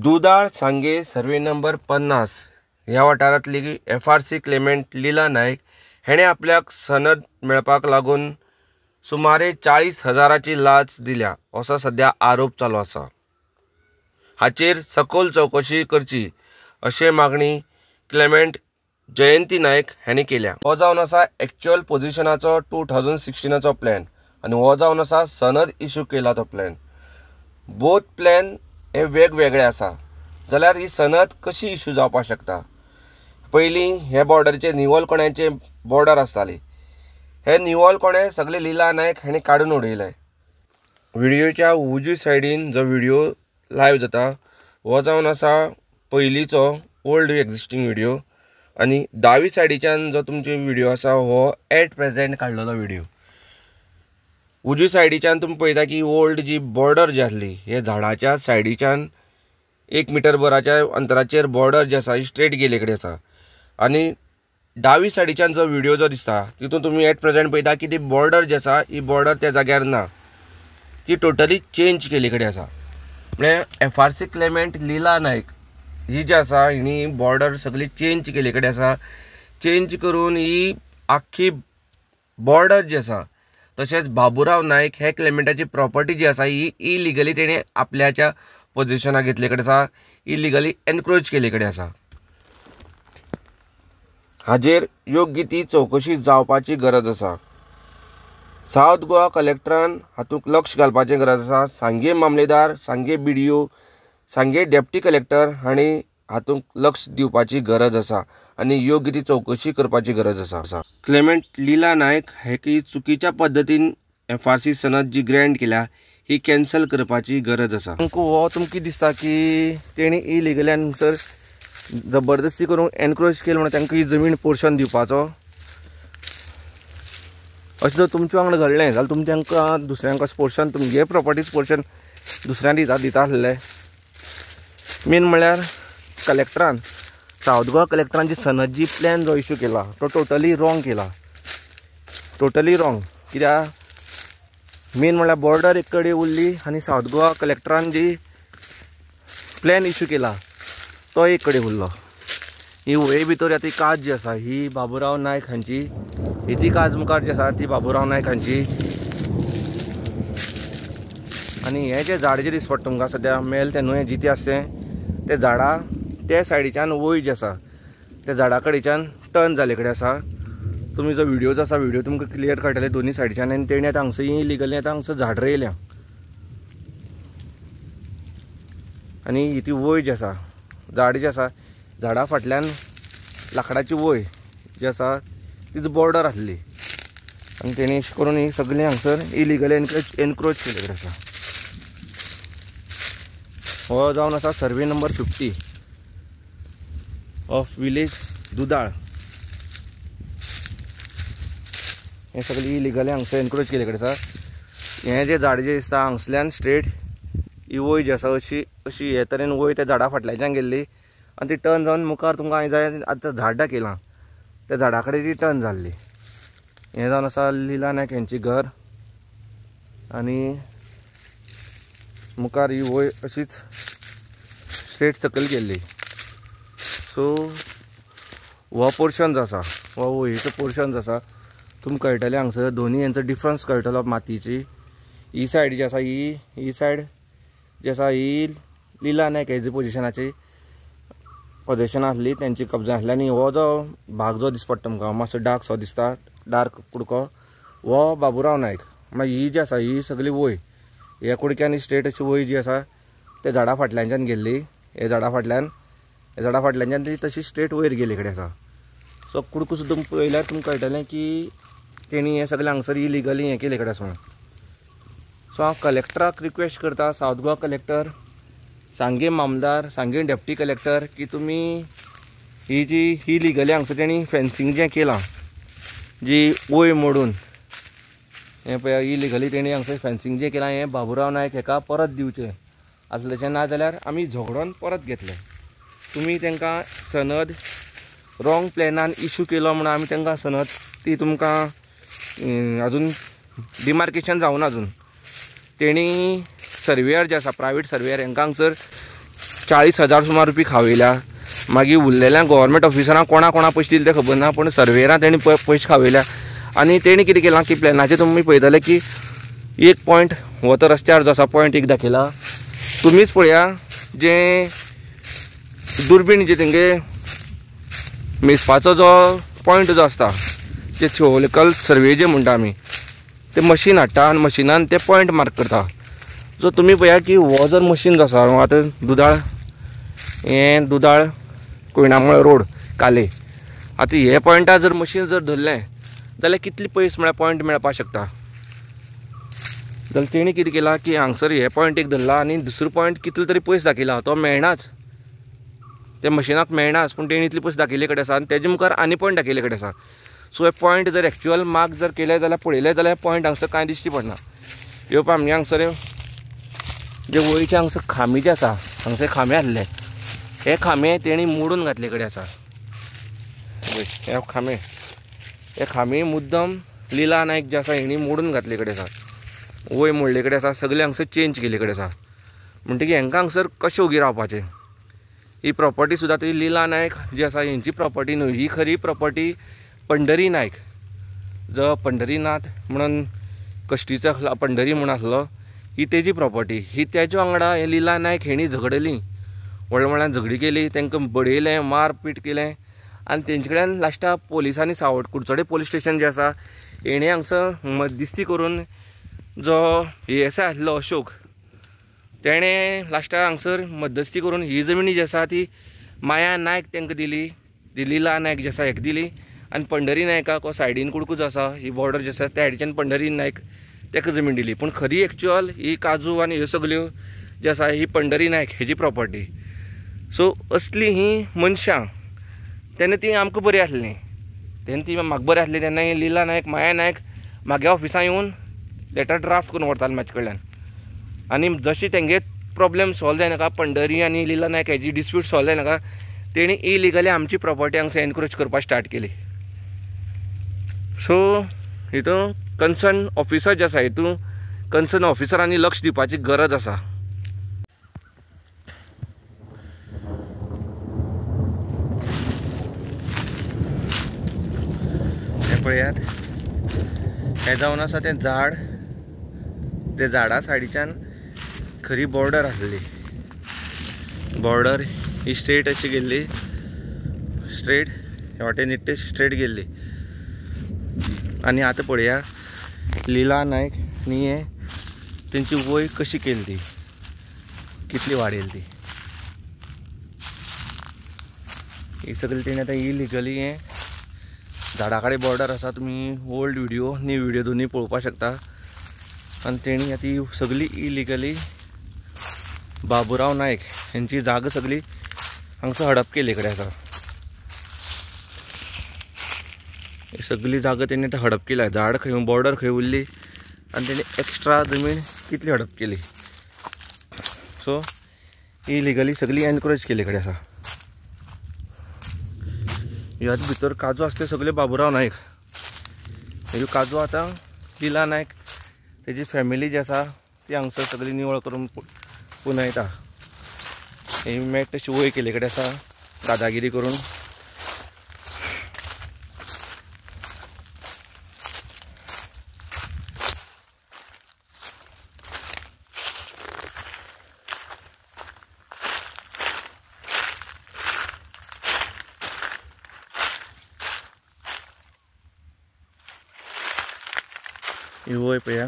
दुधाळ सांगे survey number 50 ह्या वाठारांतली FRC क्लेमेंट लीला नायक हेणे आपल्याक सनद मेळपाक लागून सुमारे 40,000ची लाच दिल्या असो सध्या आरोप चालू आसा। हाचेर सखोल चौकशी करची अशी मागणी क्लेमेंट जयंती नायक हांणी केल्या। हो जावन आसा एक्चुअल पोझिशनाचो 2016चो प्लॅन आनी हो जावन आसा सनद इश्यू केला तो प्लॅन। बोथ प्लॅन हे वेगवेगळे आसा, जाल्यार ही सनद कशी इश्यू जावपाक शकता। पयलीं हे बॉर्डरीचे निवळकोण्याचे बॉर्डर आसताली, हे निवळकोणे सगळे लीला नायक हांणी काडून उडयले। व्हिडिओच्या उजवी सायडीन जो व्हिडिओ लायव्ह जाता हो जावन आसा पयलींचो ओल्ड एक्झिस्टिंग व्हिडिओ आनी दावी सायडीच्यान जो तुमचो व्हिडिओ आसा हो एट प्रेझेंट काडलेलो व्हिडिओ। उजवी सायडीच्यान तुमी पळयता की ओल्ड जी बॉर्डर जी आसली हे झाडाच्या सायडीच्यान 1 मीटर भराच्या अंतराचेर बॉर्डर जी आसा ही स्ट्रेट गेले कडेन आसा आनी दावी सायडीच्यान जो व्हिडिओ जो दिसता तितून तुमी एट प्रेझेंट पळयता की ती बॉर्डर जी आसा ही बॉर्डर त्या जाग्यार ना, ती टोटली चेंज केले कडेन आसा। म्हणजे FRC क्लेमेंट लीला नायक ही जी आसा हिणी बॉर्डर सगळी चेंज केले कडेन आसा। चेंज करून ही आख्खी बॉर्डर जी आसा, तशेंच बाबुराव नायक हे क्लेमेंटाची प्रॉपर्टी जी आसा ही इलिगली तेणे आपल्याच्या पोझिशनाक घेतले कडेन आसा, इलिगली एनक्रोच केले कडेन आसा। हाजेर योग्य ती चौकशी जावपाची गरज आसा। सावथ गोवा कलेक्टरान हातूंत लक्ष घालपाची गरज आसा। सांगे मामलेदार, सांगे BDO, सांगे डेप्टी कलेक्टर हांणी हातूंत लक्ष दिवपाची गरज आसा आनी योग्य ती चौकशी करपाची गरज आसा। क्लेमेंट लीला नायक हे की चुकीच्या पद्दतीन FRC सनद जी ग्रँट केल्या ही कॅन्सल करपाची गरज आसा। हो तुमकां दिसता की तेणी इलिगली हांगसर जबरदस्ती करून एनक्रोच केले म्हणून तांकां ही जमीन पोर्शन दिवपाचो, अशें जर तुमच्या वांगडा घडलें जाल्यार तुमी तांकां दुसऱ्यांक पोर्शन तुमगे प्रॉपर्टीज पोर्शन दुसऱ्यांक दिता आसले। मेन म्हणल्यार कलेक्टरान सावथ गोवा कलेक्टरान जी सनद जी प्लॅन जो इश्यू केला तो टोटली रॉंग केला, टोटली रॉंग। कित्याक मेन म्हणल्यार बॉर्डर एक कडेन उरली आनी सावथ गोवा कलेक्टरान जी प्लॅन इश्यू केला तो एक कडेन उरलो। ही वळे भितर ती काज जी आसा ही बाबुराव नायक हांची, ही ती काज मुखार जी आसा ती बाबुराव नायक हांची। आनी हे जे झाड जे दिसता तुमकां सद्या मेल ते न्हय जिते आसते ते झाडां त्या सायडीच्यान वयर जे आसा त्या झाडा कडेच्यान टर्न जाले कडेन आसा। तुमी जो व्हिडिओ जो आसा व्हिडिओ तुमकां क्लियर कळटले दोनी सायडीच्यान आनी तेणी आतां हांगसर इलिगली आतां हांगसर झाड रोयल्या आनी ही ती वय जी आसा झाड जी आसा झाडा फाटल्यान लाकडाची वय जी आसा तिचो बॉर्डर आसली आनी तेणी अशें करून ही सगळीं हांगसर इलिगली एनक्रोच केले कडेन आसा। हो जावन आसा सर्वे नंबर 50 ऑफ विलेज दुधाळ। हे सगळी इलिगली हांगसर एनक्रोच केले कडेन आसा। हे जे झाड जे दिसता हांगसल्यान स्ट्रेट ही वय जी आसा अशी अशी हे तरेन वय त्या झाडा फाटल्याच्यान गेल्ली आनी ती टर्न जावन मुखार तुमकां हांवें जाय आतां झाड दाखयलां त्या झाडा कडेन ती टर्न जाल्ली। हें जावन आसा लीला नायक हेंची घर आनी मुखार ही वय अशीच स्ट्रेट सकयल गेल्ली। सो हो पोर्शन जो आसा हो वयेचो पोर्शन जो आसा तुमकां कळटलें हांगसर दोनी हेंचो डिफरन्स कळटलो मातयेची। ही सायड जी आसा ही सायड जी आसा ही लीला नायक हेजी पोझिशन आसली तेंची कब्जा आसली आनी हो जो भाग जो दिसता तुमकां मातसो डार्क सो दिसता डार्क कुडको हो बाबुराव नायक। मागीर ही जी आसा ही सगळी वय ह्या कुडक्यान स्ट्रेट अशी वय जी आसा त्या झाडा फाटल्याच्यान गेल्ली, हे झाडा फाटल्याच्यान ती तशी स्ट्रेट वयर गेले कडेन आसा। सो कुडको सुद्दां पळयल्यार तुमकां कळटलें की तेणी हें सगळें हांगसर इलिगली हें केले कडेन आसा। सो हांव कलेक्टराक रिक्वेस्ट करता, सावथ गोवा कलेक्टर, सांगे मामदार, सांगे डेप्टी कलेक्टर की तुमी ही जी इलिगली हांगसर तेणी फेन्सिंग जें केलां जी वय मोडून हें पळय इलिगली तेणी हांगसर फेन्सिंग जें केलां हें बाबुराव नायक हेका परत दिवचें आसलें ना जाल्यार आमी झगडोन परत घेतले। तुमी तांकां सनद रॉंग प्लॅनान इश्यू केलो म्हणून आमी तांकां सनद ती तुमकां अजून डिमार्केशन जावना अजून। तेणी सर्वेयर जे आसा प्रायवेट सर्वेयर हांकां हांगसर 40,000 सुमार रुपये खावयल्या. मागीर उरलेल्या गव्हर्मेंट ऑफिसरांक कोणा पयशे दिले तें खबर ना, पूण सर्वेरां तेणी पयशे खावयल्या. आनी तेणी कितें केलां की प्लॅनाचेर तुमी पळयतले की एक पॉयंट हो तो रस्त्यार जो आसा पॉयंट एक दाखयला. तुमीच पळया जे दुर्बीण जे तेंगे मेजपाचो जो पॉयंट जो आसता ते थिओरिकल सर्वे जे म्हणटा आमी ते मशीन हाडटा आनी मशिनान ते पॉयंट मार्क करता. सो तुमी पळया की हो जर मशीन जो आसा आतां दुदाळ कोयनामळ रोड काले, आतां हे पॉयंटार जर मशीन जर धरलें जाल्यार कितले पयस म्हळ्यार पॉयंट मेळपा शकता. जाल्यार तेणी कितें केलां की हांगसर हे पॉयंट एक धरला आनी दुसरो पॉयंट कितलो तरी पयस दाखयला. तो मेळनाच, त्या मशिनाक मेळनाच, पूण तेणी इतले पयस दाखयले कडेन आसा आनी तेजे मुखार आनी पॉयंट दाखयले कडेन आसा. सो हे पॉयंट जर एक्चुअल मार्क जर केले जाल्यार पळयले जाल्यार पॉयंट हांगसर कांय दिश्टी पडना. येवपा आमगे हांगसर जे वयचे हांगसर खांबे जे आसा हांगसर खांबे आसले, हे खांबे तेणी मोडून घातले कडेन आसा. हे खांबे मुद्दम लिला नायक जे आसा हेणी मोडून घातले कडेन आसा, वय मोडले कडेन आसा, सगळे हांगसर चेंज केले कडेन आसा. म्हणटकीर हांकां हांगसर कशें उगी रावपाचें. ही प्रॉपर्टी सुद्दां ती लिला नायक जी आसा हेंची प्रॉपर्टी न्हू, ही खरी प्रॉपर्टी पंढरी नायक जो पंढरीनाथ म्हणून कश्टीचो पंढरी म्हणून आसलो, ही तेजी प्रॉपर्टी. ही तेजे वांगडा हे लिला नायक हेणी झगडली, व्हडल्या झगडी केली, तांकां बडयलें, मारपीट केलें आनी तेंचे कडेन लास्टाक पोलिसांनी कुडचडे पोलीस स्टेशन जें आसा हेणी हांगसर मध्यस्थी करून जो ASI आसलो अशोक तेणें लास्टाक हांगसर मध्यस्थी करून ही जमीन जी आसा ती माया नायक तांकां दिली, ती लिला नायक जी आसा हेका दिली आनी पंढरी नायकाक हो सायडीन कुडको जो आसा ही बॉर्डर जी आसा त्या सायडीच्यान पंढरी नायक ताका जमीन दिली. पूण खरी एक्चुअल ही काजू आनी ह्यो सगल्यो जी आसा ही पंढरी नायक हेजी प्रॉपर्टी. सो असली ही मनशां तेन्ना ती आमकां बरी आसली, तेन्ना ती म्हाका बरी आसली. तेन्ना ही लिला नायक माया नायक म्हागे ऑफिसांत येवन लेटर ड्राफ्ट करून व्हरताले म्हाजे कडल्यान. आनी जशी तेंगे प्रॉब्लेम सॉल्व जायनाका, पंढरी आनी लिला नायक हेजी डिस्प्यूट सॉल्व जायनाका, तेणी इलिगली आमची प्रॉपर्टी हांगसर एनक्रोच करपाक स्टार्ट केली. सो हितून कन्सर्न ऑफिसर जे आसा हितून कन्सर्न ऑफिसरांनी लक्ष दिवपाची गरज आसा. हे पळयात, हे जावन आसा तें झाड, ते झाडा सायडीच्यान खरी बॉर्डर आसली. बॉर्डर ही स्ट्रेट अशी गेल्ली, स्ट्रेट हे वाटेन निट्टे स्ट्रेट गेल्ली. आनी आतां पळया लिला नायक न्ही हे तेंची वय कशी केली ती, कितली वाडयली ती. ही सगळी तेणी आतां इलिगली हे झाडा कडेन बॉर्डर आसा. तुमी ओल्ड व्हिडिओ न्यू व्हिडिओ दोनी पळोवपाक शकता. आनी तेणी आतां ही सगळी इलिगली बाबुराव नायक हेंची जागा सगळी हांगसर हडप केले कडेन आसा. ही सगळी जागा तेणी आतां हडप केल्या. झाड खंय बॉर्डर खंय उरली आनी तेणी एक्स्ट्रा जमीन कितली हडप केली. सो इलिगली सगळी एनक्रोच केले कडेन आसा. ह्याच भितर काजू आसता सगळे बाबुराव नायक. ह्यो काजू आतां लिला नायक तेजी फॅमिली जी आसा ती हांगसर सगळी निवळ करून पुनयता. ही मेट तशी वय केले कडेन आसा दादागिरी करून. ही वय पळया,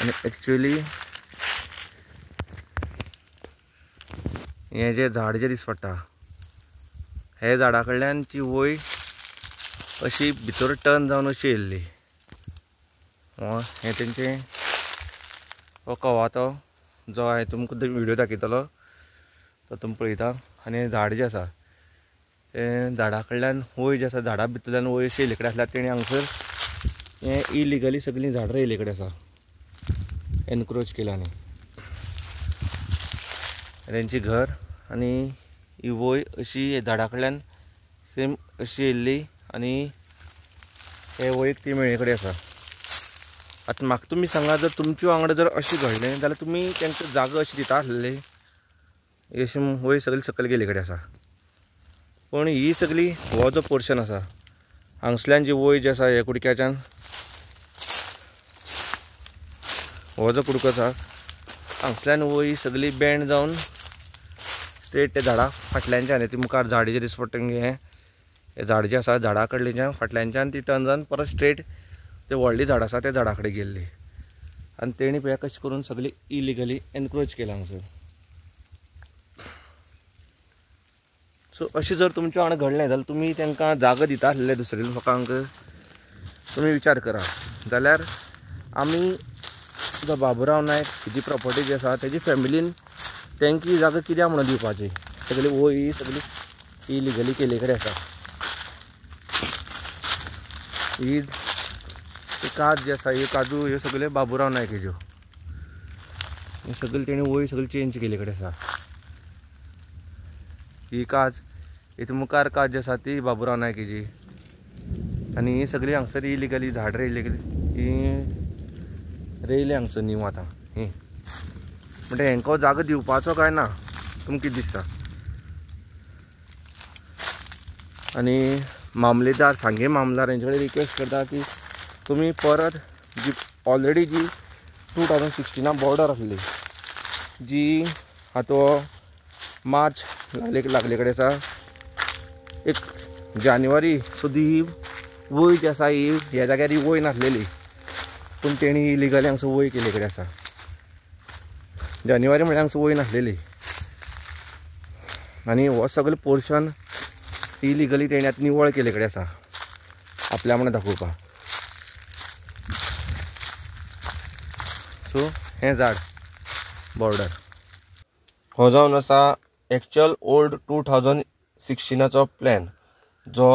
आनी एक्चुअली हे जे झाड जे दिस पडटा हे झाडा कडल्यान ती वय अशी भितर टर्न जावन अशी येयल्ली. हे तेंचे हो कवातो जो हांवें तुमकां व्हिडिओ दाखयतलो तो तुमी पळयता. आनी झाड जे आसा ते झाडा कडल्यान वय जे आसा झाडा भितरल्यान वय अशी येयले कडेन आसल्यार तेणी हांगसर हे इलिगली सगळीं झाडां येयले कडेन आसा, एनक्रोच केल्यांनी. तेंची घर आनी ही वय अशी झाडा कडल्यान सेम अशी येयल्ली आनी हे वयक ती मेळ्ळे कडेन आसा. आतां म्हाका तुमी सांगा, जर तुमच्या वांगडा जर अशें घडलें जाल्यार तुमी तांकां जागो अशी दिता आसलेले? अशें वयर सगळी सकयल गेले कडेन आसा, पण ही सगळी हो जो पोर्शन आसा हांगसल्यान जी वयर जी आसा ह्या कुडक्याच्यान, हो जो कुडको आसा हांगसल्यान वयर सगळी बेंड जावन स्ट्रेट ते झाडा फाटल्यानच्यान ती मुखार झाड जे दिसता पडटा हे झाड जे आसा झाडा कडल्याच्यान फाटल्यानच्यान ती टर्न जावन परत स्ट्रेट ते व्हडली झाड आसा त्या झाडा कडेन गेल्ली आनी तेणी पळय कशें करून सगळी इलिगली एनक्रोच केला हांगसर. सो अशें जर तुमच्या वांगडा घडलें जाल्यार तुमी तांकां जागो दिता आसले दुसऱ्या लोकांक, तुमी विचार करा. जाल्यार आमी जो बाबुराव नायक जी प्रॉपर्टी जी आसा तेजी फॅमिलीन तांकां ही जागा कित्याक म्हणून दिवपाची? सगळी वय सगळी इलिगली केले कडेन आसा. ही काज जी आसा ही काजू ह्यो सगळ्यो बाबुराव नायक हेज्यो सगळी तेणी वय सगळी चेंज केले कडेन आसा. ही काज इथं मुखार काज जी आसा ती बाबुराव नायक हेजी आनी ही सगळी हांगसर इलिगली झाड रेयली हांगसर न्यू आतां ही. म्हणजे हेंको जागो दिवपाचो काय ना तुमकां कितें दिसता? आनी मामलेदार सांगे मामलेदार हेंचे कडेन रिक्वेस्ट करता की तुमी परत जी ऑलरेडी जी 2016 बॉर्डर आसली जी आतां मार्च लागले कडेन आसा, 1 जानेवारी सुद्दां ही वय जी आसा ही ह्या जाग्यार ही वय नासलेली, पूण तेणी इलिगली हांगसर वय केले कडेन आसा. जानेवारी म्हळ्यार हांगसर वय नासलेली आनी हो सगळो पोर्शन इलिगली तेणी आतां निवळ केले कडेन आसा आपल्या म्हणून दाखोवपाक. सो हें झाड बॉर्डर हो जावन आसा एक्चुअल ओल्ड 2016चो प्लॅन जो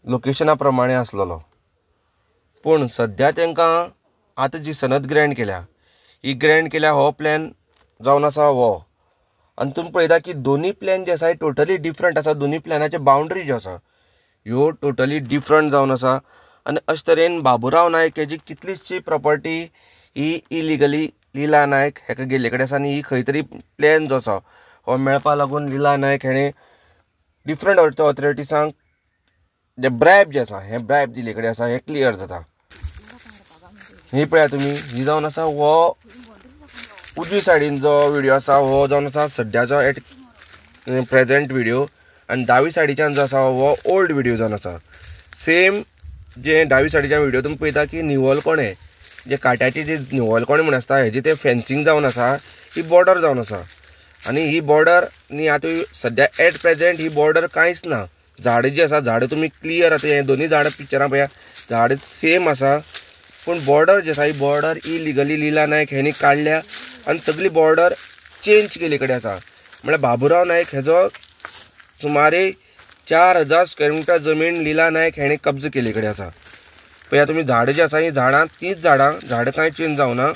लोकेशना प्रमाणे आसलेलो, पूण सद्या तांकां आतां जी सनद ग्रँट केल्या ही ग्रँट केल्या हो प्लॅन जावन आसा हो. आनी तुमी पळयता की दोनी प्लॅन जे आसा टोटली डिफरंट आसा. दोनी प्लॅनाचे बाउंड्री ज्यो आसा ह्यो टोटली डिफरंट जावन आसा. आनी अशे तरेन बाबुराव नायक हेजी कितलीशी प्रॉपर्टी ही इलिगली लिला नायक हेका गेल्ले कडेन आसा. आनी ही खंय तरी प्लॅन जो आसा हो मेळपा लागून लिला नायक हेणें डिफरंट ऑथॉरिटीजांक जे ब्रायब जे आसा हे ब्रायब दिले कडेन आसा हें क्लियर जाता. ही पळया तुमी ही जावन आसा हो उजवी सायडीन जो व्हिडिओ आसा हो जावन आसा सद्याचो एट प्रेजेंट व्हिडिओ आनी दावी सायडीच्यान जो आसा हो ओल्ड व्हिडिओ जावन आसा. सेम जे दावी सायडीच्यान व्हिडिओ तुमी पळयता की निवळकोणे जे काट्याचे जे निवळकोणे म्हण आसता हेजे ते फेन्सिंग जावन आसा, ही बॉर्डर जावन आसा. आनी ही बॉर्डर न्ही आतां सद्या एट प्रेजेंट ही बॉर्डर कांयच ना. झाडां जी आसा झाडां तुमी क्लियर आतां हे दोनी झाडां पिक्चरां पळया झाड सेम आसा, पूण बॉर्डर जी आसा ही बॉर्डर इलिगली लिला नायक हेणी काडल्या आनी सगळी बॉर्डर चेंज केले कडेन आसा. म्हळ्यार बाबुराव नायक हेजो सुमारे 4000 स्क्वेअर मिटर जमीन लिला नायक हेणे कब्ज केले कडेन आसा. पळया तुमी झाडां जी आसा ही झाडां तीच झाडां कांय चेंज जावना,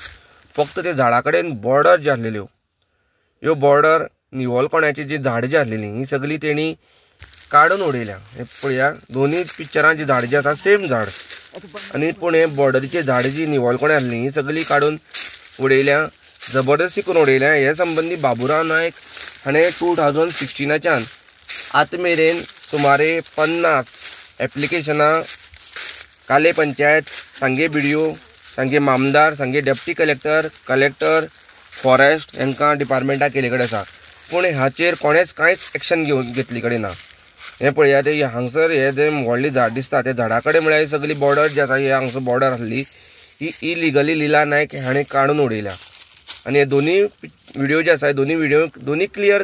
फक्त ते झाडा कडेन बॉर्डर जी आसलेल्यो ह्यो बॉर्डर निवळकोण्याची जी झाडां जी आसलेली ही सगळी तेणी काडून उडयल्या. हे पळया दोनी पिक्चरां जी झाडां जी आसा सेम झाड आनी पूण हे बॉर्डरीची झाडां जी निवळकोणे आसली ही सगळी काडून उडयल्या, जबरदस्ती करून उडयल्या. हे संबंदी बाबुराव नायक हाणें 2016च्यान आतां मेरेन सुमारे 50 एप्लिकेशनां काले पंचायत, सांगे BDO, सांगे मामदार, सांगे डेप्टी कलेक्टर, फॉरेस्ट हांकां डिपार्टमेंटाक केले कडेन आसा, पूण हाचेर कोणेच कांयच एक्शन घेतली कडेन ना. हे पळया ते हांगसर हे जे व्हडली झाड दिसता त्या झाडा कडेन म्हळ्यार सगळी बॉर्डर जी आसा ही हांगसर बॉर्डर आसली ही इलिगली लिला नायक हाणें काडून उडयल्या. आनी हे दोनी व्हिडिओ जे आसा दोनी क्लियर